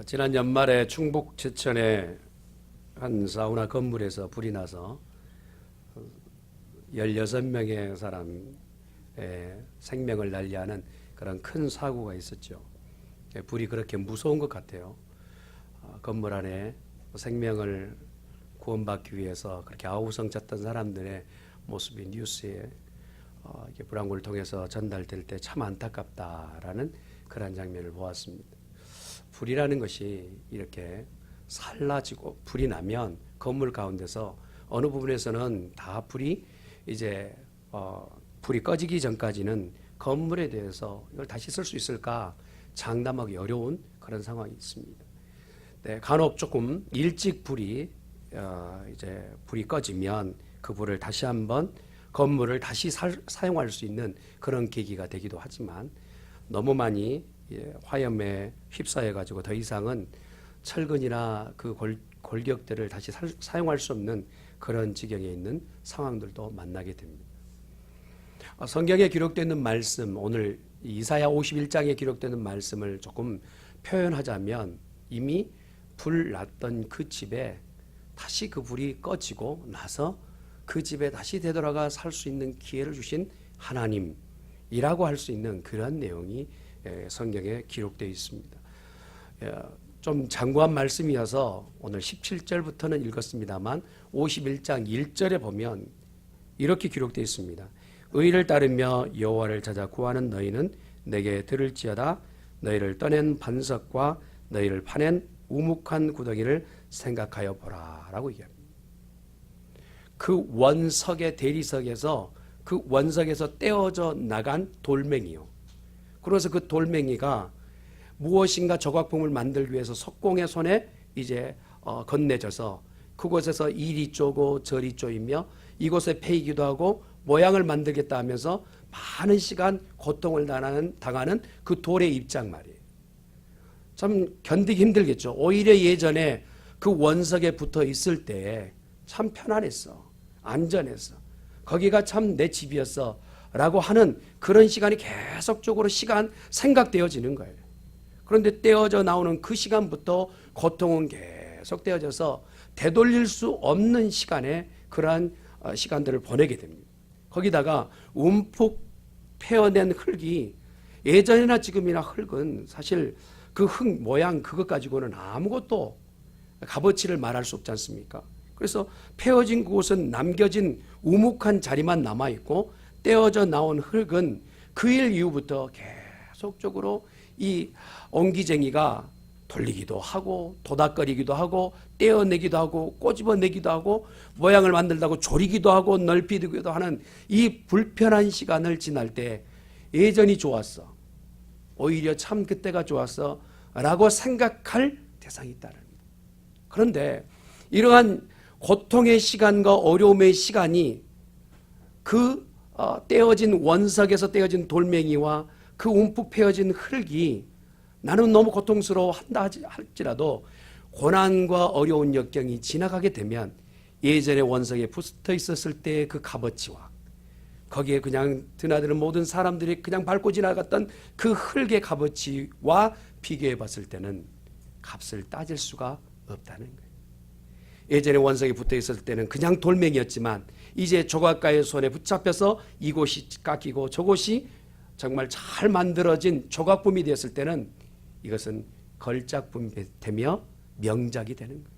지난 연말에 충북 제천의 한 사우나 건물에서 불이 나서 16명의 사람의 생명을 날리하는 그런 큰 사고가 있었죠. 불이 그렇게 무서운 것 같아요. 건물 안에 생명을 구원받기 위해서 그렇게 아우성쳤던 사람들의 모습이 뉴스에 불안구를 통해서 전달될 때 참 안타깝다라는 그런 장면을 보았습니다. 불이라는 것이 이렇게 살라지고 불이 나면 건물 가운데서 어느 부분에서는 다 불이 이제 불이 꺼지기 전까지는 건물에 대해서 이걸 다시 쓸 수 있을까 장담하기 어려운 그런 상황이 있습니다. 네, 간혹 조금 일찍 불이 꺼지면 그 불을 다시 한번 건물을 다시 사용할 수 있는 그런 계기가 되기도 하지만 너무 많이 화염에 휩싸여 가지고 더 이상은 철근이나 그 골격들을 다시 사용할 수 없는 그런 지경에 있는 상황들도 만나게 됩니다. 성경에 기록되는 말씀, 오늘 이사야 51장에 기록되는 말씀을 조금 표현하자면 이미 불 났던 그 집에 다시 그 불이 꺼지고 나서 그 집에 다시 되돌아가 살 수 있는 기회를 주신 하나님이라고 할 수 있는 그런 내용이 성경에 기록되어 있습니다. 좀 장구한 말씀이어서 오늘 17절부터는 읽었습니다만 51장 1절에 보면 이렇게 기록되어 있습니다. 의를 따르며 여호와를 찾아 구하는 너희는 내게 들을지어다. 너희를 떠낸 반석과 너희를 파낸 우묵한 구덩이를 생각하여 보라 라고 얘기합니다. 그 원석의 대리석에서 그 원석에서 떼어져 나간 돌멩이요. 그래서 그 돌멩이가 무엇인가 조각품을 만들기 위해서 석공의 손에 이제 건네져서 그곳에서 이리 쪼고 저리 쪼이며 이곳에 패이기도 하고 모양을 만들겠다 하면서 많은 시간 고통을 당하는 그 돌의 입장 말이에요. 참 견디기 힘들겠죠. 오히려 예전에 그 원석에 붙어 있을 때 참 편안했어. 안전했어. 거기가 참 내 집이었어. 라고 하는 그런 시간이 계속적으로 생각되어지는 거예요. 그런데 떼어져 나오는 그 시간부터 고통은 계속 떼어져서 되돌릴 수 없는 시간에 그러한 시간들을 보내게 됩니다. 거기다가 움푹 패어낸 흙이 예전이나 지금이나 흙은 사실 그 흙 모양 그것 가지고는 아무것도 값어치를 말할 수 없지 않습니까? 그래서 패어진 곳은 남겨진 우묵한 자리만 남아있고 떼어져 나온 흙은 그 일 이후부터 계속적으로 이 옹기쟁이가 돌리기도 하고 도닥거리기도 하고 떼어내기도 하고 꼬집어내기도 하고 모양을 만들다고 조리기도 하고 넓히기도 하는 이 불편한 시간을 지날 때 예전이 좋았어. 오히려 참 그때가 좋았어 라고 생각할 대상이 있다는 겁니다. 그런데 이러한 고통의 시간과 어려움의 시간이 그 떼어진 원석에서 떼어진 돌멩이와 그 움푹 패어진 흙이 나는 너무 고통스러워한다 할지라도 고난과 어려운 역경이 지나가게 되면 예전에 원석에 붙어 있었을 때의 그 값어치와 거기에 그냥 드나드는 모든 사람들이 그냥 밟고 지나갔던 그 흙의 값어치와 비교해 봤을 때는 값을 따질 수가 없다는 거예요. 예전에 원석에 붙어 있을 때는 그냥 돌멩이였지만 이제 조각가의 손에 붙잡혀서 이곳이 깎이고 저곳이 정말 잘 만들어진 조각품이 되었을 때는 이것은 걸작품이 되며 명작이 되는 거예요.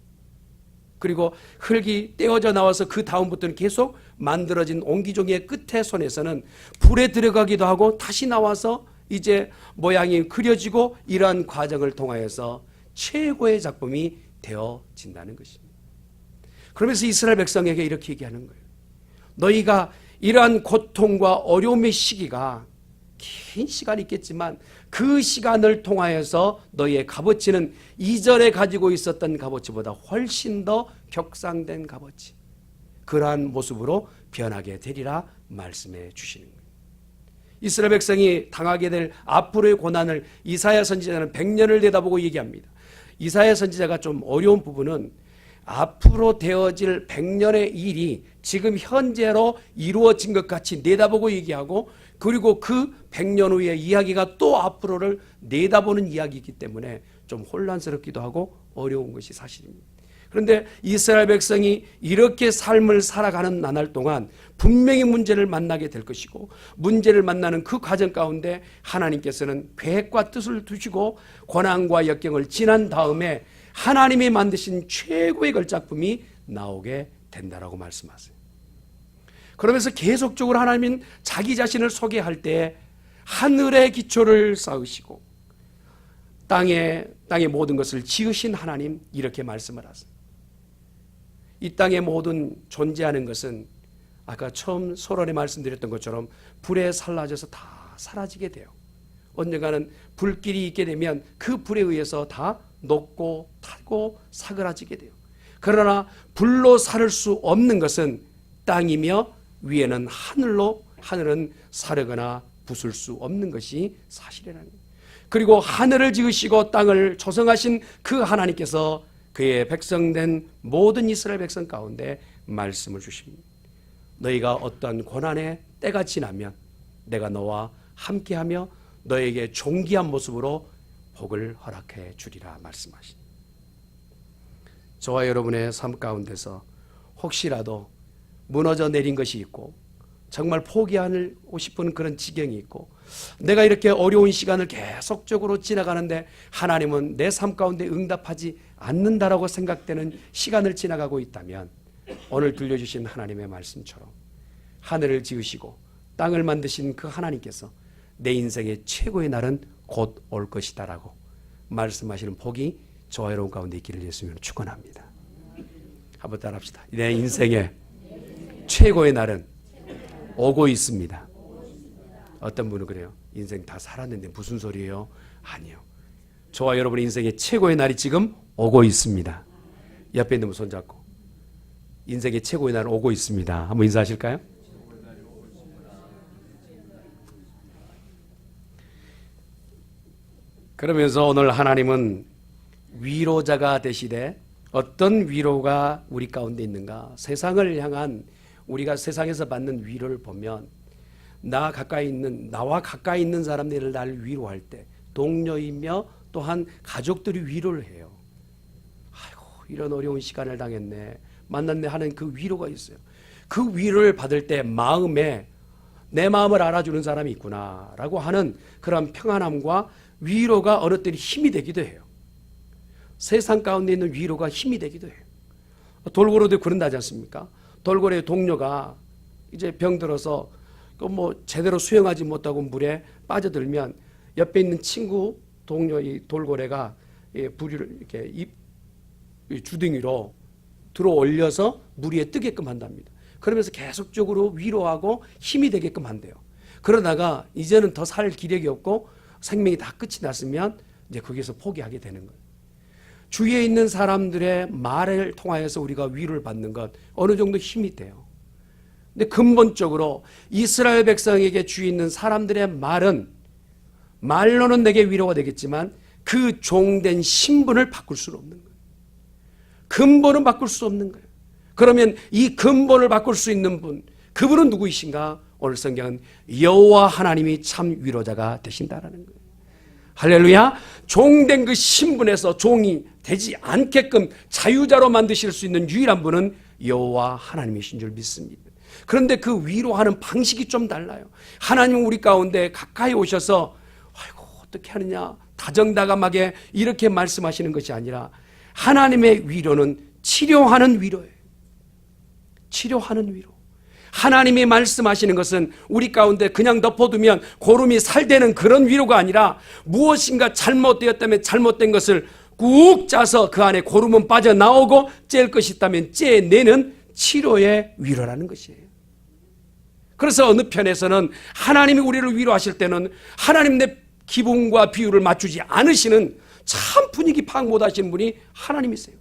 그리고 흙이 떼어져 나와서 그 다음부터는 계속 만들어진 옹기종이의 끝에 손에서는 불에 들어가기도 하고 다시 나와서 이제 모양이 그려지고 이러한 과정을 통하여서 최고의 작품이 되어진다는 것입니다. 그러면서 이스라엘 백성에게 이렇게 얘기하는 거예요. 너희가 이러한 고통과 어려움의 시기가 긴 시간이 있겠지만 그 시간을 통하여서 너희의 값어치는 이전에 가지고 있었던 값어치보다 훨씬 더 격상된 값어치, 그러한 모습으로 변하게 되리라 말씀해 주시는 거예요. 이스라엘 백성이 당하게 될 앞으로의 고난을 이사야 선지자는 100년을 내다보고 얘기합니다. 이사야 선지자가 좀 어려운 부분은 앞으로 되어질 100년의 일이 지금 현재로 이루어진 것 같이 내다보고 얘기하고 그리고 그 100년 후의 이야기가 또 앞으로를 내다보는 이야기이기 때문에 좀 혼란스럽기도 하고 어려운 것이 사실입니다. 그런데 이스라엘 백성이 이렇게 삶을 살아가는 나날 동안 분명히 문제를 만나게 될 것이고, 문제를 만나는 그 과정 가운데 하나님께서는 계획과 뜻을 두시고 고난과 역경을 지난 다음에 하나님이 만드신 최고의 걸작품이 나오게 된다라고 말씀하세요. 그러면서 계속적으로 하나님은 자기 자신을 소개할 때 하늘의 기초를 쌓으시고 땅의 모든 것을 지으신 하나님, 이렇게 말씀을 하세요. 이 땅의 모든 존재하는 것은 아까 처음 소론에 말씀드렸던 것처럼 불에 살라져서 다 사라지게 돼요. 언젠가는 불길이 있게 되면 그 불에 의해서 다 녹고 타고 사그라지게 돼요. 그러나 불로 사를 수 없는 것은 땅이며 위에는 하늘은 사르거나 부술 수 없는 것이 사실이라는 거예요. 그리고 하늘을 지으시고 땅을 조성하신 그 하나님께서 그의 백성된 모든 이스라엘 백성 가운데 말씀을 주십니다. 너희가 어떤 고난의 때가 지나면 내가 너와 함께하며 너에게 존귀한 모습으로 복을 허락해 주리라 말씀하십니다. 저와 여러분의 삶 가운데서 혹시라도 무너져 내린 것이 있고 정말 포기하고 싶은 그런 지경이 있고 내가 이렇게 어려운 시간을 계속적으로 지나가는데 하나님은 내 삶 가운데 응답하지 않는다라고 생각되는 시간을 지나가고 있다면 오늘 들려주신 하나님의 말씀처럼 하늘을 지으시고 땅을 만드신 그 하나님께서 내 인생의 최고의 날은 곧 올 것이다라고 말씀하시는 복이 저와 여러분 가운데 있기를 예수님으로 축원합니다. 한번 따라합시다. 내 인생의 최고의 날은 오고 있습니다. 어떤 분은 그래요. 인생 다 살았는데 무슨 소리예요? 아니요. 저와 여러분의 인생의 최고의 날이 지금 오고 있습니다. 옆에 있는 분 손잡고 인생의 최고의 날은 오고 있습니다. 한번 인사하실까요? 그러면서 오늘 하나님은 위로자가 되시되 어떤 위로가 우리 가운데 있는가? 세상을 향한 우리가 세상에서 받는 위로를 보면 나와 가까이 있는 사람들을 나를 위로할 때 동료이며 또한 가족들이 위로를 해요. 아이고 이런 어려운 시간을 당했네, 만났네 하는 그 위로가 있어요. 그 위로를 받을 때 마음에 내 마음을 알아주는 사람이 있구나라고 하는 그런 평안함과 위로가 어느 때는 힘이 되기도 해요. 세상 가운데 있는 위로가 힘이 되기도 해요. 돌고래도 그런다지 않습니까? 돌고래 동료가 이제 병들어서 제대로 수영하지 못하고 물에 빠져들면 옆에 있는 친구 동료 이 돌고래가 부리를 이렇게 주둥이로 들어 올려서 물 위에 뜨게끔 한답니다. 그러면서 계속적으로 위로하고 힘이 되게끔 한대요. 그러다가 이제는 더 살 기력이 없고 생명이 다 끝이 났으면 이제 거기서 포기하게 되는 거예요. 주위에 있는 사람들의 말을 통하여서 우리가 위로를 받는 것 어느 정도 힘이 돼요. 근데 근본적으로 이스라엘 백성에게 주위에 있는 사람들의 말로는 내게 위로가 되겠지만 그 종된 신분을 바꿀 수는 없는 거예요. 근본은 바꿀 수 없는 거예요. 그러면 이 근본을 바꿀 수 있는 분, 그분은 누구이신가? 오늘 성경은 여호와 하나님이 참 위로자가 되신다라는 거예요. 할렐루야. 종된 그 신분에서 종이 되지 않게끔 자유자로 만드실 수 있는 유일한 분은 여호와 하나님이신 줄 믿습니다. 그런데 그 위로하는 방식이 좀 달라요. 하나님은 우리 가운데 가까이 오셔서 아이고 어떻게 하느냐 다정다감하게 이렇게 말씀하시는 것이 아니라 하나님의 위로는 치료하는 위로예요. 치료하는 위로. 하나님이 말씀하시는 것은 우리 가운데 그냥 덮어두면 고름이 살되는 그런 위로가 아니라 무엇인가 잘못되었다면 잘못된 것을 꾹 짜서 그 안에 고름은 빠져나오고 짤 것이 있다면 째내는 치료의 위로라는 것이에요. 그래서 어느 편에서는 하나님이 우리를 위로하실 때는 하나님 내 기분과 비율을 맞추지 않으시는 참 분위기 파악 못하시는 분이 하나님이세요.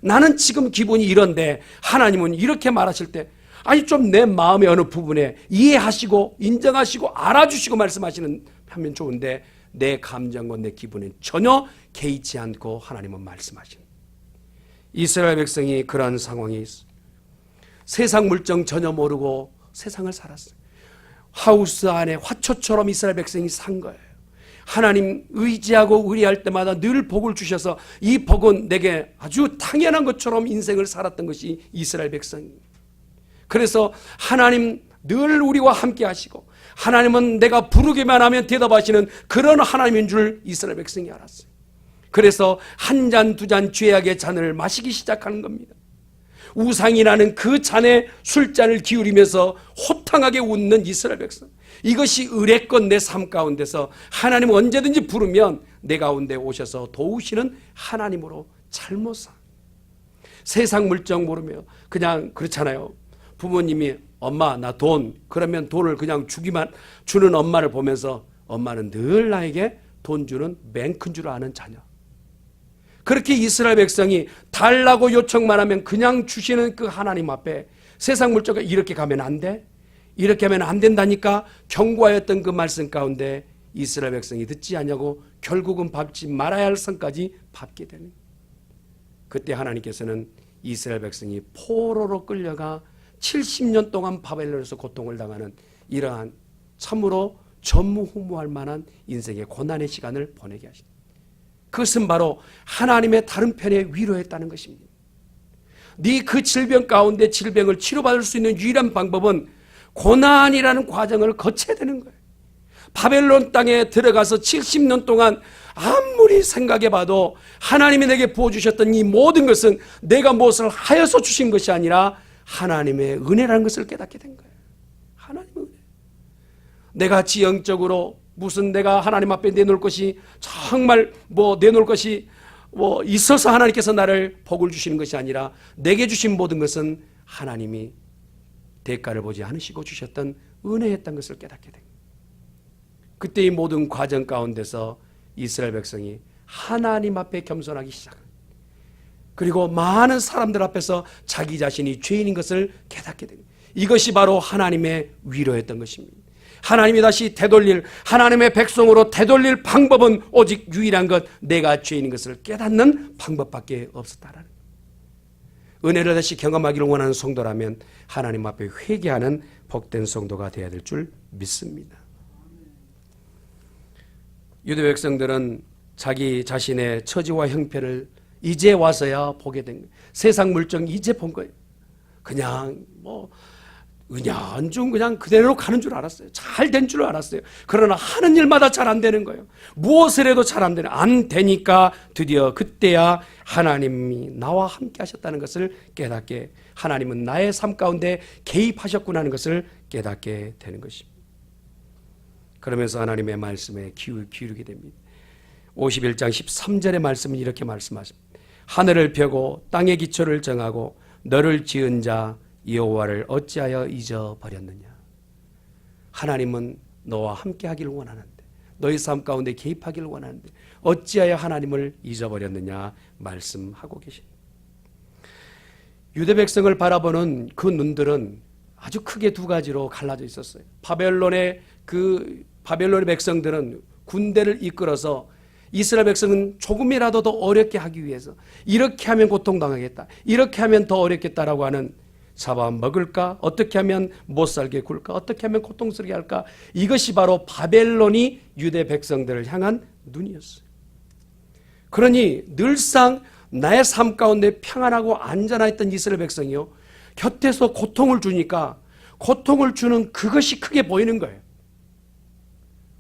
나는 지금 기분이 이런데 하나님은 이렇게 말하실 때 아니 좀 내 마음의 어느 부분에 이해하시고 인정하시고 알아주시고 말씀하시는 하면 좋은데 내 감정과 내 기분에 전혀 개의치 않고 하나님은 말씀하시는 이스라엘 백성이 그런 상황에 있어요. 세상 물정 전혀 모르고 세상을 살았어요. 하우스 안에 화초처럼 이스라엘 백성이 산 거예요. 하나님 의지하고 의리할 때마다 늘 복을 주셔서 이 복은 내게 아주 당연한 것처럼 인생을 살았던 것이 이스라엘 백성입니다. 그래서 하나님 늘 우리와 함께 하시고 하나님은 내가 부르기만 하면 대답하시는 그런 하나님인 줄 이스라엘 백성이 알았어요. 그래서 한 잔 두 잔 죄악의 잔을 마시기 시작하는 겁니다. 우상이라는 그 잔에 술잔을 기울이면서 호탕하게 웃는 이스라엘 백성. 이것이 의뢰권 내 삶 가운데서 하나님 언제든지 부르면 내 가운데 오셔서 도우시는 하나님으로 잘못 사. 세상 물정 모르며 그냥 그렇잖아요. 부모님이 엄마 나 돈, 그러면 돈을 그냥 주는 엄마를 보면서 엄마는 늘 나에게 돈 주는 맨큰 줄 아는 자녀. 그렇게 이스라엘 백성이 달라고 요청만 하면 그냥 주시는 그 하나님 앞에 세상 물정과 이렇게 가면 안 돼? 이렇게 하면 안 된다니까 경고하였던 그 말씀 가운데 이스라엘 백성이 듣지 않냐고 결국은 밟지 말아야 할 선까지 밟게 되는. 그때 하나님께서는 이스라엘 백성이 포로로 끌려가 70년 동안 바벨론에서 고통을 당하는 이러한 참으로 전무후무할 만한 인생의 고난의 시간을 보내게 하시다. 그것은 바로 하나님의 다른 편에 위로했다는 것입니다. 네 그 질병 가운데 질병을 치료받을 수 있는 유일한 방법은 고난이라는 과정을 거쳐야 되는 거예요. 바벨론 땅에 들어가서 70년 동안 아무리 생각해봐도 하나님이 내게 부어주셨던 이 모든 것은 내가 무엇을 하여서 주신 것이 아니라 하나님의 은혜라는 것을 깨닫게 된 거예요. 하나님의 은혜. 내가 지형적으로 무슨 내가 하나님 앞에 내놓을 것이 정말 내놓을 것이 있어서 하나님께서 나를 복을 주시는 것이 아니라 내게 주신 모든 것은 하나님이 대가를 보지 않으시고 주셨던 은혜였던 것을 깨닫게 된 거예요. 그때 이 모든 과정 가운데서 이스라엘 백성이 하나님 앞에 겸손하기 시작합니다. 그리고 많은 사람들 앞에서 자기 자신이 죄인인 것을 깨닫게 됩니다. 이것이 바로 하나님의 위로였던 것입니다. 하나님이 다시 하나님의 백성으로 되돌릴 방법은 오직 유일한 것, 내가 죄인인 것을 깨닫는 방법밖에 없었다라는 거예요. 은혜를 다시 경험하기를 원하는 성도라면 하나님 앞에 회개하는 복된 성도가 되어야 될 줄 믿습니다. 유대 백성들은 자기 자신의 처지와 형편을 이제 와서야 보게 된 거예요. 세상 물정 이제 본 거예요. 그냥 은연중 그냥 그대로 가는 줄 알았어요. 잘 된 줄 알았어요. 그러나 하는 일마다 잘 안 되는 거예요. 무엇을 해도 잘 안 되니까 드디어 그때야 하나님이 나와 함께 하셨다는 것을 깨닫게, 하나님은 나의 삶 가운데 개입하셨구나 하는 것을 깨닫게 되는 것입니다. 그러면서 하나님의 말씀에 기울이게 됩니다. 51장 13절의 말씀은 이렇게 말씀하십니다. 하늘을 펴고 땅의 기초를 정하고 너를 지은 자 여호와를 어찌하여 잊어버렸느냐. 하나님은 너와 함께 하기를 원하는데, 너의 삶 가운데 개입하기를 원하는데 어찌하여 하나님을 잊어버렸느냐 말씀하고 계십니다. 유대 백성을 바라보는 그 눈들은 아주 크게 두 가지로 갈라져 있었어요. 바벨론의 백성들은 군대를 이끌어서 이스라엘 백성은 조금이라도 더 어렵게 하기 위해서 이렇게 하면 고통당하겠다, 이렇게 하면 더 어렵겠다라고 하는, 잡아먹을까? 어떻게 하면 못살게 굴까? 어떻게 하면 고통스럽게 할까? 이것이 바로 바벨론이 유대 백성들을 향한 눈이었어요. 그러니 늘상 나의 삶 가운데 평안하고 안전했던 이스라엘 백성이요, 곁에서 고통을 주니까 고통을 주는 그것이 크게 보이는 거예요.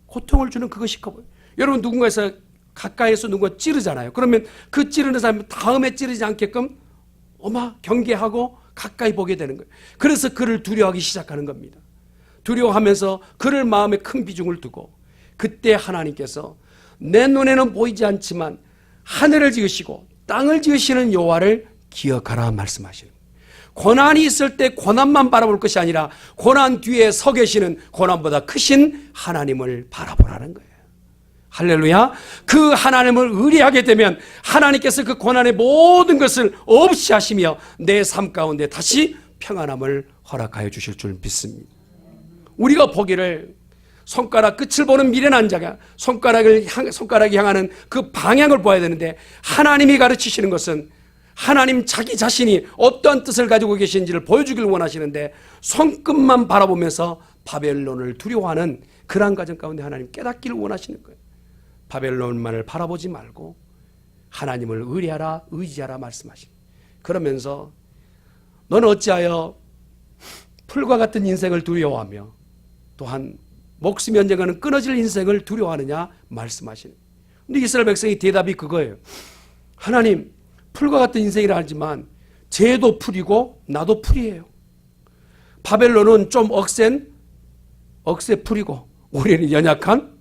고통을 주는 그것이 커 보여요. 여러분, 가까이에서 누군가 찌르잖아요. 그러면 그 찌르는 사람이 다음에 찌르지 않게끔 경계하고 가까이 보게 되는 거예요. 그래서 그를 두려워하기 시작하는 겁니다. 두려워하면서 그를 마음에 큰 비중을 두고, 그때 하나님께서 내 눈에는 보이지 않지만 하늘을 지으시고 땅을 지으시는 여호와를 기억하라 말씀하시는 거예요. 고난이 있을 때 고난만 바라볼 것이 아니라 고난 뒤에 서 계시는 고난보다 크신 하나님을 바라보라는 거예요. 할렐루야. 그 하나님을 의뢰하게 되면 하나님께서 그 고난의 모든 것을 없이 하시며 내 삶 가운데 다시 평안함을 허락하여 주실 줄 믿습니다. 우리가 보기를 손가락 끝을 보는 미련한 자가 손가락이 향하는 그 방향을 보아야 되는데, 하나님이 가르치시는 것은 하나님 자기 자신이 어떠한 뜻을 가지고 계신지를 보여주길 원하시는데 손끝만 바라보면서 바벨론을 두려워하는 그러한 과정 가운데 하나님 깨닫기를 원하시는 거예요. 바벨론만을 바라보지 말고 하나님을 의뢰하라, 의지하라 말씀하시는 거예요. 그러면서 너는 어찌하여 풀과 같은 인생을 두려워하며 또한 목숨이 언젠가는 끊어질 인생을 두려워하느냐 말씀하시는 거예요. 근데 이스라엘 백성의 대답이 그거예요. 하나님, 풀과 같은 인생이라 하지만 쟤도 풀이고 나도 풀이에요. 바벨론은 좀 억센 풀이고 우리는 연약한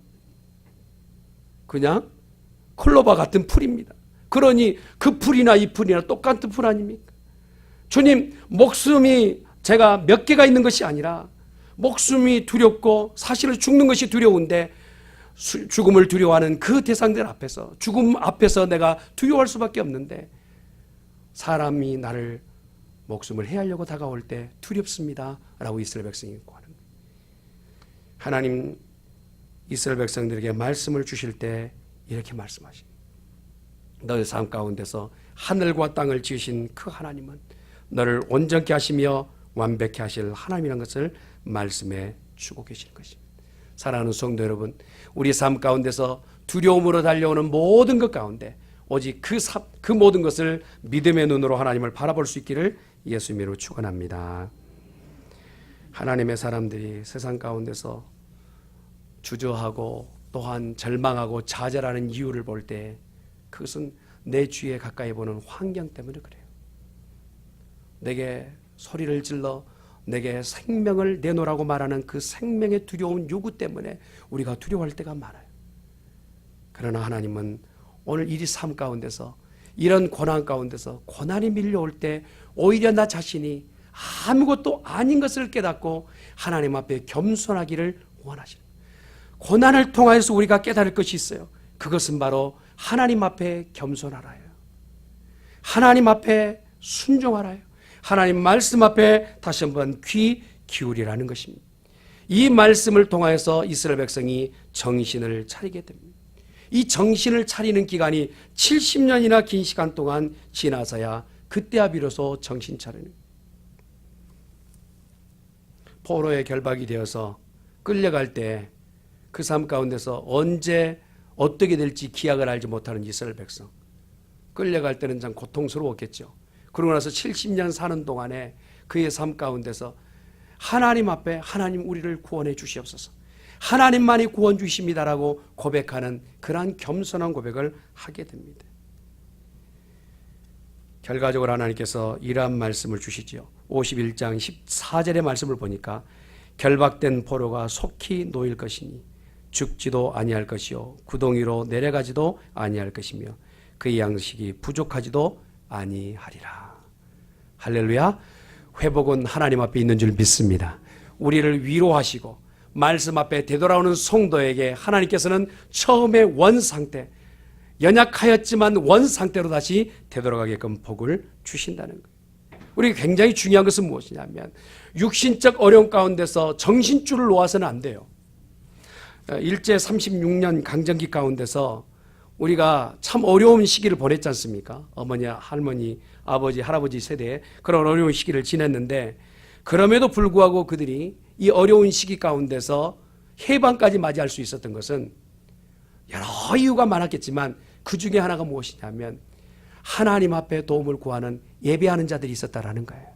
그냥 클로바 같은 풀입니다. 그러니 그 풀이나 이 풀이나 똑같은 풀 아닙니까? 주님, 목숨이 제가 몇 개가 있는 것이 아니라 목숨이 두렵고 사실은 죽는 것이 두려운데 죽음을 두려워하는 그 대상들 앞에서 죽음 앞에서 내가 두려워할 수밖에 없는데 사람이 나를 목숨을 해하려고 다가올 때 두렵습니다 라고 이스라엘 백성이 고하는 거예요. 하나님 이스라엘 백성들에게 말씀을 주실 때 이렇게 말씀하십니다. 너의 삶 가운데서 하늘과 땅을 지으신 그 하나님은 너를 온전케 하시며 완벽케 하실 하나님이라는 것을 말씀해 주고 계시는 것입니다. 사랑하는 성도 여러분, 우리 삶 가운데서 두려움으로 달려오는 모든 것 가운데 오직 그 모든 것을 믿음의 눈으로 하나님을 바라볼 수 있기를 예수님으로 축원합니다. 하나님의 사람들이 세상 가운데서 주저하고 또한 절망하고 좌절하는 이유를 볼 때 그것은 내 주위에 가까이 보는 환경 때문에 그래요. 내게 소리를 질러 내게 생명을 내놓으라고 말하는 그 생명의 두려운 요구 때문에 우리가 두려워할 때가 많아요. 그러나 하나님은 오늘 이 삶 가운데서 이런 고난 가운데서 고난이 밀려올 때 오히려 나 자신이 아무것도 아닌 것을 깨닫고 하나님 앞에 겸손하기를 원하시는 거예요. 고난을 통하여서 우리가 깨달을 것이 있어요. 그것은 바로 하나님 앞에 겸손하라요. 하나님 앞에 순종하라요. 하나님 말씀 앞에 다시 한번 귀 기울이라는 것입니다. 이 말씀을 통하여서 이스라엘 백성이 정신을 차리게 됩니다. 이 정신을 차리는 기간이 70년이나 긴 시간 동안 지나서야 그때야 비로소 정신 차리는 거예요. 포로의 결박이 되어서 끌려갈 때 그 삶 가운데서 언제 어떻게 될지 기약을 알지 못하는 이스라엘 백성, 끌려갈 때는 참 고통스러웠겠죠. 그러고 나서 70년 사는 동안에 그의 삶 가운데서 하나님 앞에 하나님 우리를 구원해 주시옵소서, 하나님만이 구원 주십니다라고 고백하는 그러한 겸손한 고백을 하게 됩니다. 결과적으로 하나님께서 이러한 말씀을 주시죠. 51장 14절의 말씀을 보니까 결박된 포로가 속히 놓일 것이니 죽지도 아니할 것이요 구덩이로 내려가지도 아니할 것이며 그의 양식이 부족하지도 아니하리라. 할렐루야. 회복은 하나님 앞에 있는 줄 믿습니다. 우리를 위로하시고 말씀 앞에 되돌아오는 성도에게 하나님께서는 처음의 원상태, 연약하였지만 원상태로 다시 되돌아가게끔 복을 주신다는 거예요. 우리가 굉장히 중요한 것은 무엇이냐면 육신적 어려움 가운데서 정신줄을 놓아서는 안 돼요. 일제 36년 강점기 가운데서 우리가 참 어려운 시기를 보냈지 않습니까? 어머니, 할머니, 아버지, 할아버지 세대에 그런 어려운 시기를 지냈는데 그럼에도 불구하고 그들이 이 어려운 시기 가운데서 해방까지 맞이할 수 있었던 것은 여러 이유가 많았겠지만 그 중에 하나가 무엇이냐면 하나님 앞에 도움을 구하는 예배하는 자들이 있었다라는 거예요.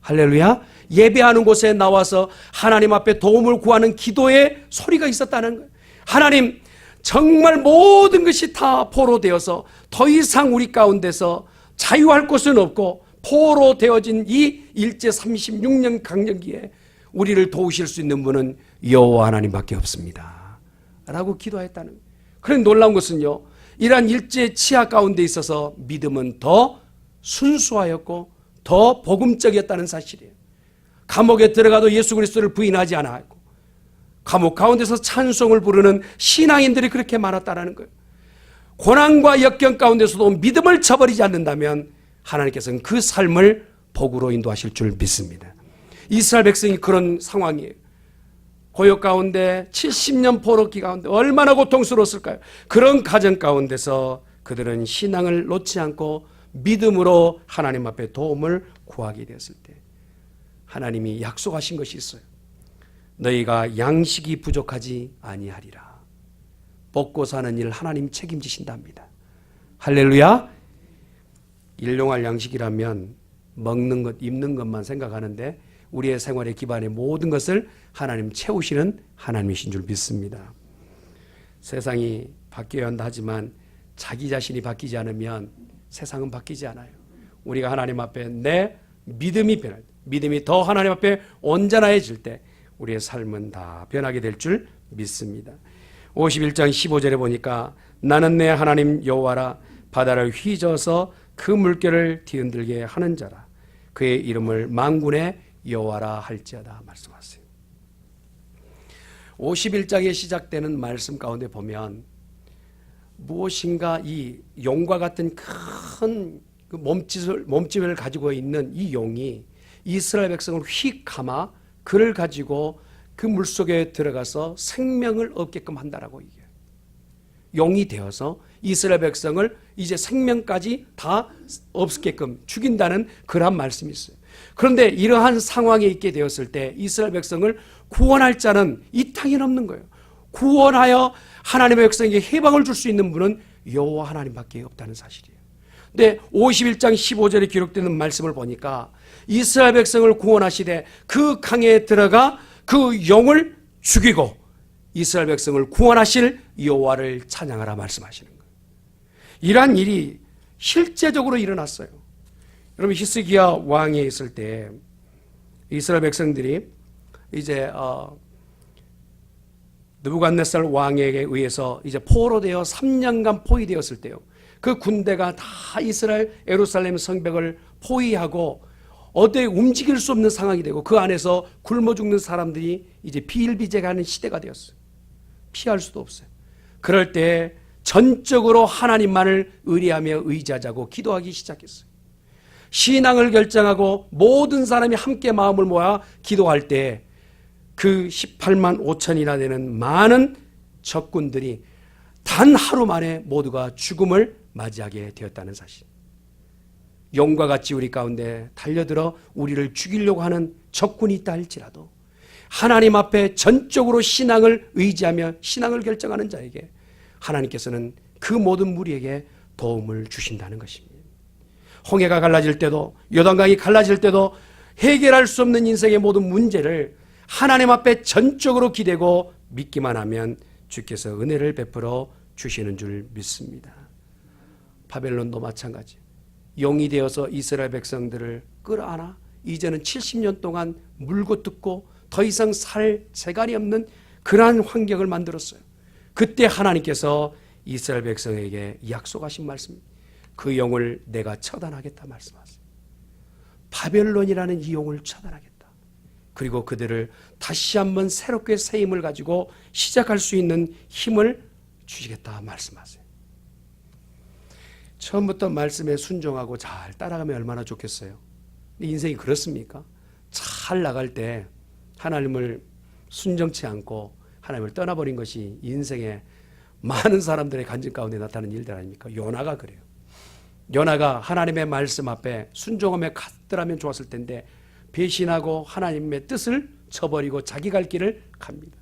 할렐루야. 예배하는 곳에 나와서 하나님 앞에 도움을 구하는 기도의 소리가 있었다는 거예요. 하나님, 정말 모든 것이 다 포로되어서 더 이상 우리 가운데서 자유할 곳은 없고 포로되어진 이 일제 36년 강점기에 우리를 도우실 수 있는 분은 여호와 하나님밖에 없습니다 라고 기도했다는 거예요. 그런데 놀라운 것은요, 이러한 일제 치하 가운데 있어서 믿음은 더 순수하였고 더 복음적이었다는 사실이에요. 감옥에 들어가도 예수 그리스도를 부인하지 않았고 감옥 가운데서 찬송을 부르는 신앙인들이 그렇게 많았다는 거예요. 고난과 역경 가운데서도 믿음을 저버리지 않는다면 하나님께서는 그 삶을 복으로 인도하실 줄 믿습니다. 이스라엘 백성이 그런 상황이에요. 고역 가운데 70년 포로기 가운데 얼마나 고통스러웠을까요? 그런 가정 가운데서 그들은 신앙을 놓지 않고 믿음으로 하나님 앞에 도움을 구하게 되었을 때 하나님이 약속하신 것이 있어요. 너희가 양식이 부족하지 아니하리라. 먹고 사는 일 하나님 책임지신답니다. 할렐루야. 일용할 양식이라면 먹는 것, 입는 것만 생각하는데 우리의 생활의 기반의 모든 것을 하나님 채우시는 하나님이신 줄 믿습니다. 세상이 바뀌어야 한다 하지만 자기 자신이 바뀌지 않으면 세상은 바뀌지 않아요. 우리가 하나님 앞에 내 믿음이 변할 때, 믿음이 더 하나님 앞에 온전해질 때 우리의 삶은 다 변하게 될 줄 믿습니다. 51장 15절에 보니까 나는 내 하나님 여호와라 바다를 휘저어서 그 물결을 뒤흔들게 하는 자라 그의 이름을 만군의 여호와라 할지어다 말씀하세요. 51장에 시작되는 말씀 가운데 보면 무엇인가 이 용과 같은 큰 그 몸집을 가지고 있는 이 용이 이스라엘 백성을 휙 감아 그를 가지고 그 물속에 들어가서 생명을 얻게끔 한다라고 얘기해요. 용이 되어서 이스라엘 백성을 이제 생명까지 다 없게끔 죽인다는 그러한 말씀이 있어요. 그런데 이러한 상황에 있게 되었을 때 이스라엘 백성을 구원할 자는 이 땅에 없는 거예요. 구원하여 하나님의 백성에게 해방을 줄 수 있는 분은 여호와 하나님밖에 없다는 사실이에요. 근데 51장 15절에 기록되는 말씀을 보니까 이스라엘 백성을 구원하시되 그 강에 들어가 그 용을 죽이고 이스라엘 백성을 구원하실 여호와를 찬양하라 말씀하시는 거예요. 이러한 일이 실제적으로 일어났어요. 여러분 히스기야 왕에 있을 때 이스라엘 백성들이 이제 느부갓네살 왕에게 의해서 이제 포로되어 3년간 포위되었을 때요. 그 군대가 다 이스라엘 예루살렘 성벽을 포위하고 어디에 움직일 수 없는 상황이 되고 그 안에서 굶어 죽는 사람들이 이제 비일비재하는 시대가 되었어요. 피할 수도 없어요. 그럴 때 전적으로 하나님만을 의뢰하며 의지하자고 기도하기 시작했어요. 신앙을 결정하고 모든 사람이 함께 마음을 모아 기도할 때 그 18만 5천이나 되는 많은 적군들이 단 하루 만에 모두가 죽음을 맞이하게 되었다는 사실. 용과 같이 우리 가운데 달려들어 우리를 죽이려고 하는 적군이 있다 할지라도 하나님 앞에 전적으로 신앙을 의지하며 신앙을 결정하는 자에게 하나님께서는 그 모든 무리에게 도움을 주신다는 것입니다. 홍해가 갈라질 때도 요단강이 갈라질 때도 해결할 수 없는 인생의 모든 문제를 하나님 앞에 전적으로 기대고 믿기만 하면 주께서 은혜를 베풀어 주시는 줄 믿습니다. 바벨론도 마찬가지. 용이 되어서 이스라엘 백성들을 끌어안아 이제는 70년 동안 물고 뜯고 더 이상 살 재갈이 없는 그러한 환경을 만들었어요. 그때 하나님께서 이스라엘 백성에게 약속하신 말씀, 그 영을 내가 처단하겠다 말씀하세요. 바벨론이라는 이 영을 처단하겠다. 그리고 그들을 다시 한번 새롭게 새 힘을 가지고 시작할 수 있는 힘을 주시겠다 말씀하세요. 처음부터 말씀에 순종하고 잘 따라가면 얼마나 좋겠어요. 인생이 그렇습니까? 잘 나갈 때 하나님을 순정치 않고 하나님을 떠나버린 것이 인생의 많은 사람들의 간증 가운데 나타나는 일들 아닙니까? 요나가 그래요. 요나가 하나님의 말씀 앞에 순종하며 갔더라면 좋았을 텐데 배신하고 하나님의 뜻을 저버리고 자기 갈 길을 갑니다.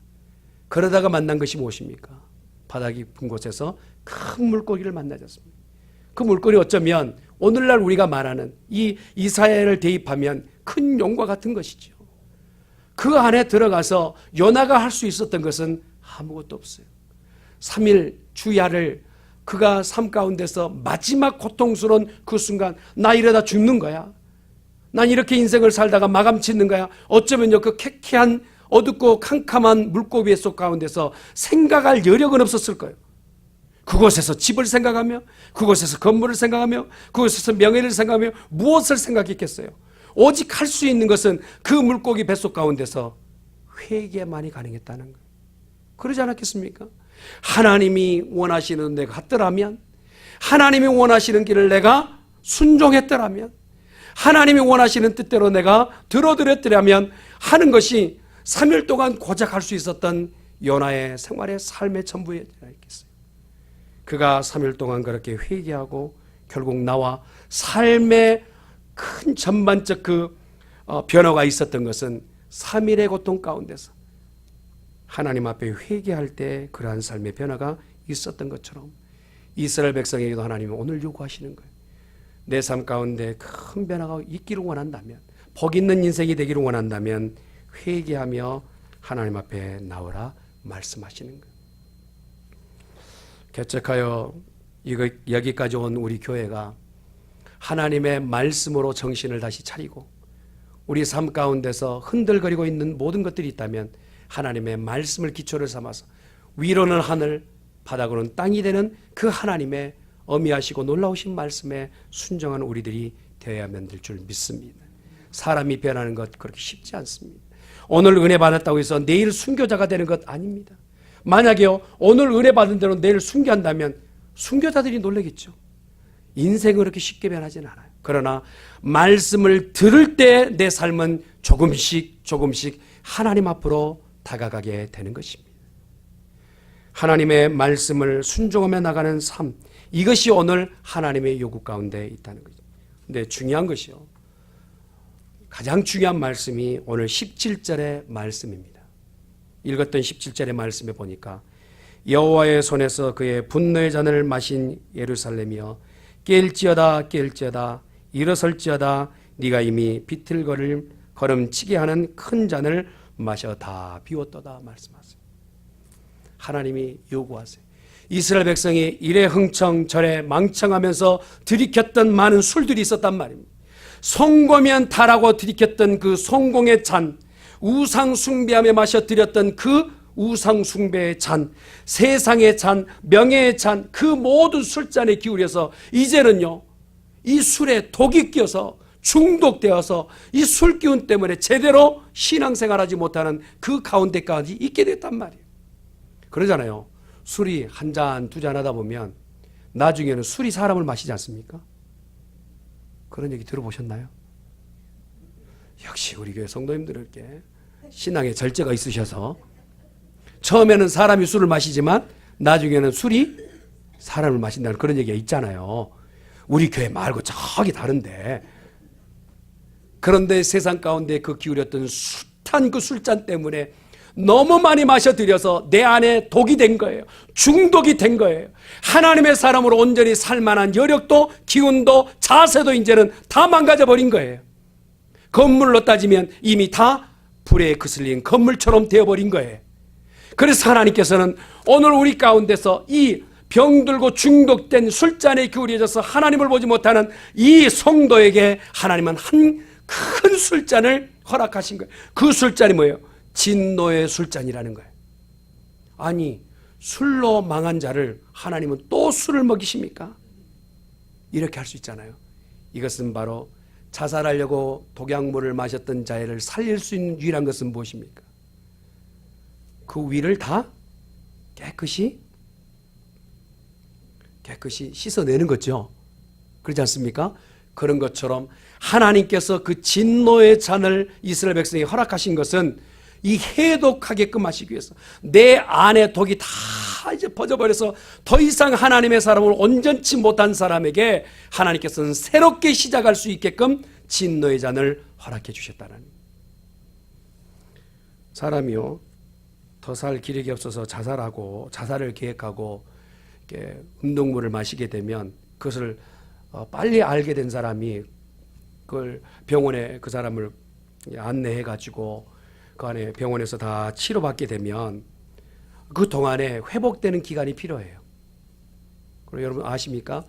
그러다가 만난 것이 무엇입니까? 바다 깊은 곳에서 큰 물고기를 만나졌습니다. 그 물고기 어쩌면 오늘날 우리가 말하는 이 이사야를 대입하면 큰 용과 같은 것이죠. 그 안에 들어가서 요나가 할 수 있었던 것은 아무것도 없어요. 3일 주야를 그가 삶 가운데서 마지막 고통스러운 그 순간 나 이러다 죽는 거야. 난 이렇게 인생을 살다가 마감 짓는 거야. 어쩌면요 그 쾌쾌한 어둡고 캄캄한 물고기 속 가운데서 생각할 여력은 없었을 거예요. 그곳에서 집을 생각하며 그곳에서 건물을 생각하며 그곳에서 명예를 생각하며 무엇을 생각했겠어요. 오직 할 수 있는 것은 그 물고기 뱃속 가운데서 회개만이 가능했다는 거예요. 그러지 않았겠습니까? 하나님이 원하시는 데가 갔더라면, 하나님이 원하시는 길을 내가 순종했더라면, 하나님이 원하시는 뜻대로 내가 들어드렸더라면 하는 것이 3일 동안 고작 할 수 있었던 요나의 생활의 삶의 전부였겠어요. 그가 3일 동안 그렇게 회개하고 결국 나와 삶의 큰 전반적 변화가 있었던 것은 3일의 고통 가운데서 하나님 앞에 회개할 때 그러한 삶의 변화가 있었던 것처럼 이스라엘 백성에게도 하나님은 오늘 요구하시는 거예요. 내 삶 가운데 큰 변화가 있기를 원한다면, 복 있는 인생이 되기를 원한다면 회개하며 하나님 앞에 나오라 말씀하시는 거예요. 개척하여 여기까지 온 우리 교회가 하나님의 말씀으로 정신을 다시 차리고 우리 삶 가운데서 흔들거리고 있는 모든 것들이 있다면 하나님의 말씀을 기초를 삼아서 위로는 하늘, 바닥으로는 땅이 되는 그 하나님의 어미하시고 놀라우신 말씀에 순종한 우리들이 되어야만 될 줄 믿습니다. 사람이 변하는 것 그렇게 쉽지 않습니다. 오늘 은혜 받았다고 해서 내일 순교자가 되는 것 아닙니다. 만약에요, 오늘 은혜 받은 대로 내일 순교한다면 순교자들이 놀라겠죠. 인생은 그렇게 쉽게 변하지는 않아요. 그러나 말씀을 들을 때 내 삶은 조금씩 하나님 앞으로 다가가게 되는 것입니다. 하나님의 말씀을 순종하며 나가는 삶, 이것이 오늘 하나님의 요구 가운데 있다는 거죠. 근데 중요한 것이요, 가장 중요한 말씀이 오늘 17절의 말씀입니다. 읽었던 17절의 말씀에 보니까 여호와의 손에서 그의 분노의 잔을 마신 예루살렘이여 깰지어다 일어설지어다 네가 이미 비틀거릴 걸음치게 하는 큰 잔을 마셔 다 비웠도다 말씀하세요. 하나님이 요구하세요. 이스라엘 백성이 이래 흥청 저래 망청하면서 들이켰던 많은 술들이 있었단 말입니다. 송고면 타라고 들이켰던 그 송공의 잔, 우상 숭배하며 마셔 드렸던 그 우상 숭배의 잔, 세상의 잔, 명예의 잔, 그 모든 술잔에 기울여서 이제는요, 이 술에 독이 끼어서 중독되어서 이 술 기운 때문에 제대로 신앙생활하지 못하는 그 가운데까지 있게 됐단 말이에요. 그러잖아요. 술이 한 잔, 두 잔 하다 보면 나중에는 술이 사람을 마시지 않습니까? 그런 얘기 들어보셨나요? 역시 우리 교회 성도님들에게 신앙의 절제가 있으셔서 처음에는 사람이 술을 마시지만 나중에는 술이 사람을 마신다는 그런 얘기가 있잖아요. 우리 교회 말고 저기 다른데. 그런데 세상 가운데 그 기울였던 숱한 그 술잔 때문에 너무 많이 마셔들여서 내 안에 독이 된 거예요. 중독이 된 거예요. 하나님의 사람으로 온전히 살만한 여력도 기운도 자세도 이제는 다 망가져버린 거예요. 건물로 따지면 이미 다 불에 그슬린 건물처럼 되어버린 거예요. 그래서 하나님께서는 오늘 우리 가운데서 이 병들고 중독된 술잔에 기울여져서 하나님을 보지 못하는 이 성도에게 하나님은 한 큰 술잔을 허락하신 거예요. 그 술잔이 뭐예요? 진노의 술잔이라는 거예요. 아니, 술로 망한 자를 하나님은 또 술을 먹이십니까? 이렇게 할 수 있잖아요. 이것은 바로 자살하려고 독약물을 마셨던 자를 살릴 수 있는 유일한 것은 무엇입니까? 그 위를 다 깨끗이 씻어내는 거죠. 그렇지 않습니까? 그런 것처럼 하나님께서 그 진노의 잔을 이스라엘 백성이 허락하신 것은 이 해독하게끔 하시기 위해서 내 안에 독이 다 이제 퍼져버려서 더 이상 하나님의 사람을 온전치 못한 사람에게 하나님께서는 새롭게 시작할 수 있게끔 진노의 잔을 허락해 주셨다는. 사람이요, 더 살 기력이 없어서 자살을 계획하고 이렇게 음동물을 마시게 되면 그것을 빨리 알게 된 사람이 그걸 병원에 그 사람을 안내해 가지고 그 안에 병원에서 다 치료받게 되면 그 동안에 회복되는 기간이 필요해요. 그리고 여러분 아십니까?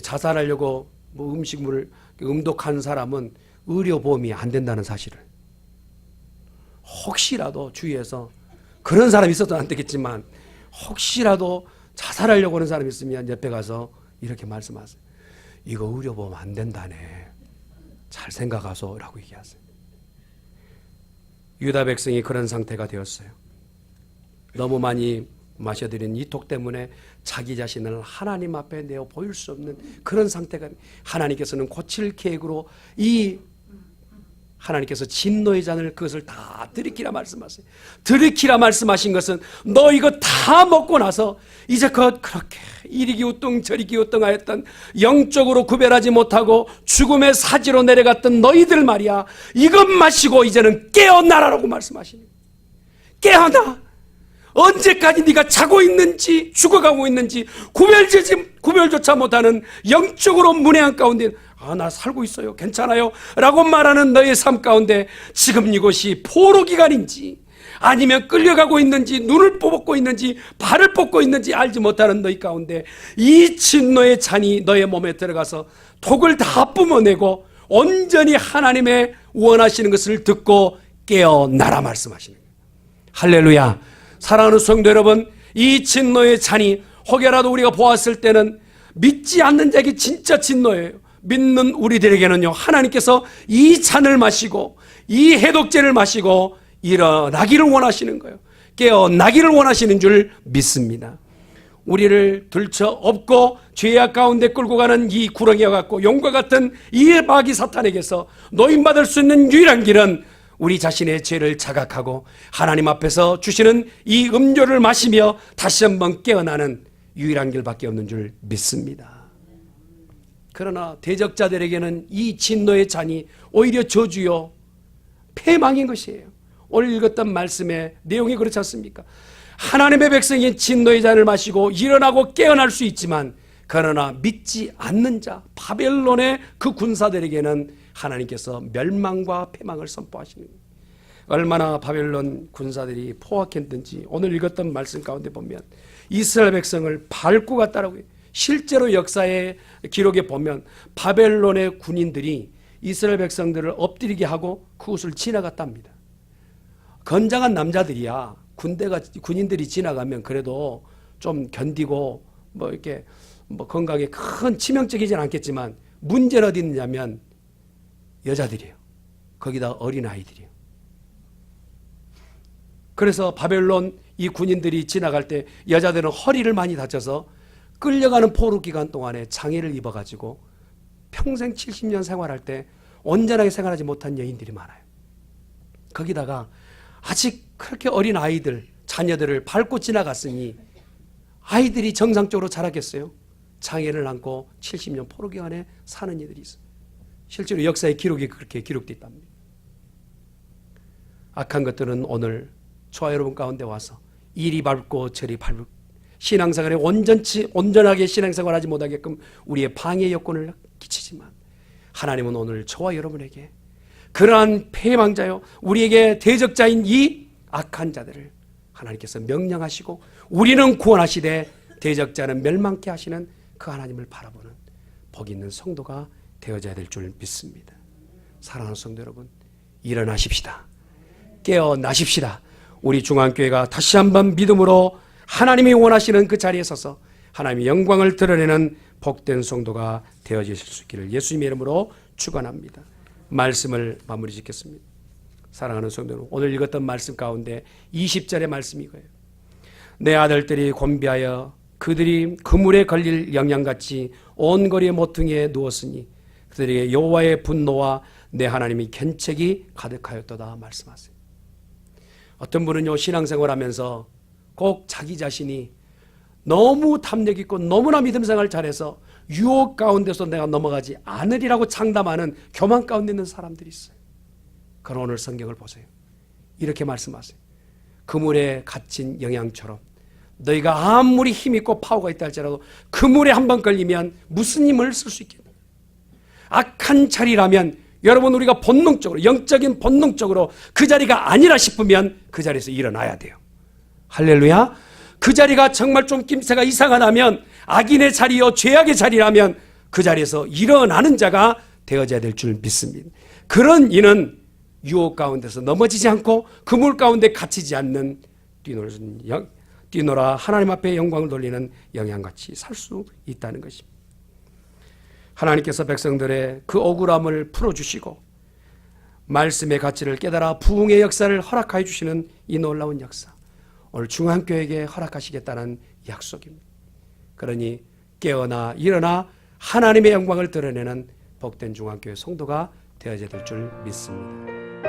자살하려고 뭐 음식물을 음독한 사람은 의료보험이 안 된다는 사실을. 혹시라도 주위에서 그런 사람이 있어도 안 되겠지만 혹시라도 자살하려고 하는 사람이 있으면 옆에 가서 이렇게 말씀하세요. 이거 의료보험 안 된다네. 잘 생각하소 라고 얘기하세요. 유다 백성이 그런 상태가 되었어요. 너무 많이 마셔들인 이 독 때문에 자기 자신을 하나님 앞에 내어 보일 수 없는 그런 상태가, 하나님께서는 고칠 계획으로 이 하나님께서 진노의 잔을 그것을 다 들이키라 말씀하세요. 들이키라 말씀하신 것은 너 이거 다 먹고 나서 이제껏 그렇게 이리 기우뚱 저리 기우뚱 하였던, 영적으로 구별하지 못하고 죽음의 사지로 내려갔던 너희들 말이야, 이것 마시고 이제는 깨어나라라고 말씀하시는 거예요. 깨어나. 언제까지 네가 자고 있는지 죽어가고 있는지 구별조차 못하는 영적으로 문외한 가운데 나 살고 있어요, 괜찮아요 라고 말하는 너의 삶 가운데 지금 이곳이 포로기간인지 아니면 끌려가고 있는지 눈을 뽑고 있는지 발을 뽑고 있는지 알지 못하는 너희 가운데 이 진노의 잔이 너의 몸에 들어가서 독을 다 뿜어내고 온전히 하나님의 원하시는 것을 듣고 깨어나라 말씀하시는 거예요. 할렐루야. 사랑하는 성도 여러분, 이 진노의 잔이 혹여라도 우리가 보았을 때는 믿지 않는 자에게 진짜 진노예요. 믿는 우리들에게는요, 하나님께서 이 잔을 마시고 이 해독제를 마시고 일어나기를 원하시는 거예요. 깨어나기를 원하시는 줄 믿습니다. 우리를 들쳐업고 죄악 가운데 끌고 가는 이 구렁이와 같고 용과 같은 이 마귀 사탄에게서 노임받을 수 있는 유일한 길은 우리 자신의 죄를 자각하고 하나님 앞에서 주시는 이 음료를 마시며 다시 한번 깨어나는 유일한 길밖에 없는 줄 믿습니다. 그러나 대적자들에게는 이 진노의 잔이 오히려 저주요 패망인 것이에요. 오늘 읽었던 말씀의 내용이 그렇지 않습니까? 하나님의 백성이 진노의 잔을 마시고 일어나고 깨어날 수 있지만, 그러나 믿지 않는 자 바벨론의 그 군사들에게는 하나님께서 멸망과 패망을 선포하시는 거예요. 얼마나 바벨론 군사들이 포악했는지 오늘 읽었던 말씀 가운데 보면 이스라엘 백성을 밟고 갔다라고 해요. 실제로 역사의 기록에 보면 바벨론의 군인들이 이스라엘 백성들을 엎드리게 하고 그곳을 지나갔답니다. 건장한 남자들이야 군인들이 지나가면 그래도 좀 견디고 이렇게 건강에 큰 치명적이진 않겠지만, 문제는 어디 있느냐면 여자들이에요. 거기다 어린아이들이에요. 그래서 바벨론 이 군인들이 지나갈 때 여자들은 허리를 많이 다쳐서 끌려가는 포로 기간 동안에 장애를 입어가지고 평생 70년 생활할 때 온전하게 생활하지 못한 여인들이 많아요. 거기다가 아직 그렇게 어린 아이들, 자녀들을 밟고 지나갔으니 아이들이 정상적으로 자랐겠어요? 장애를 안고 70년 포로 기간에 사는 이들이 있어요. 실제로 역사의 기록이 그렇게 기록되어 있답니다. 악한 것들은 오늘 저와 여러분 가운데 와서 이리 밟고 저리 밟고 신앙생활에 온전하게 신앙생활하지 못하게끔 우리의 방해 여건을 끼치지만, 하나님은 오늘 저와 여러분에게 그러한 패망자요 우리에게 대적자인 이 악한 자들을 하나님께서 명령하시고 우리는 구원하시되 대적자는 멸망케 하시는 그 하나님을 바라보는 복 있는 성도가 되어져야 될 줄 믿습니다. 사랑하는 성도 여러분, 일어나십시다. 깨어나십시다. 우리 중앙교회가 다시 한번 믿음으로 하나님이 원하시는 그 자리에 서서 하나님의 영광을 드러내는 복된 성도가 되어지실 수 있기를 예수님의 이름으로 축원합니다. 말씀을 마무리 짓겠습니다. 사랑하는 성도 여러분, 오늘 읽었던 말씀 가운데 20절의 말씀이 이거예요. 내 아들들이 곤비하여 그들이 그물에 걸릴 영양같이 온 거리의 모퉁이에 누웠으니 그들에게 여호와의 분노와 내 하나님의 견책이 가득하였도다 말씀하세요. 어떤 분은요, 신앙생활하면서 꼭 자기 자신이 너무 탐력 있고 너무나 믿음 생활 잘해서 유혹 가운데서 내가 넘어가지 않으리라고 장담하는 교만 가운데 있는 사람들이 있어요. 그러나 오늘 성경을 보세요. 이렇게 말씀하세요. 그물에 갇힌 영양처럼 너희가 아무리 힘 있고 파워가 있다 할지라도 그물에 한번 걸리면 무슨 힘을 쓸 수 있겠냐. 악한 자리라면 여러분, 우리가 본능적으로, 영적인 본능적으로 그 자리가 아니라 싶으면 그 자리에서 일어나야 돼요. 할렐루야. 그 자리가 정말 좀 낌새가 이상하다면, 악인의 자리요 죄악의 자리라면 그 자리에서 일어나는 자가 되어져야 될 줄 믿습니다. 그런 이는 유혹 가운데서 넘어지지 않고 그물 가운데 갇히지 않는 뛰노라 하나님 앞에 영광을 돌리는 영양같이 살 수 있다는 것입니다. 하나님께서 백성들의 그 억울함을 풀어주시고 말씀의 가치를 깨달아 부흥의 역사를 허락하여 주시는 이 놀라운 역사, 오늘 중앙교회에게 허락하시겠다는 약속입니다. 그러니 깨어나 일어나 하나님의 영광을 드러내는 복된 중앙교회 성도가 되어야 될 줄 믿습니다.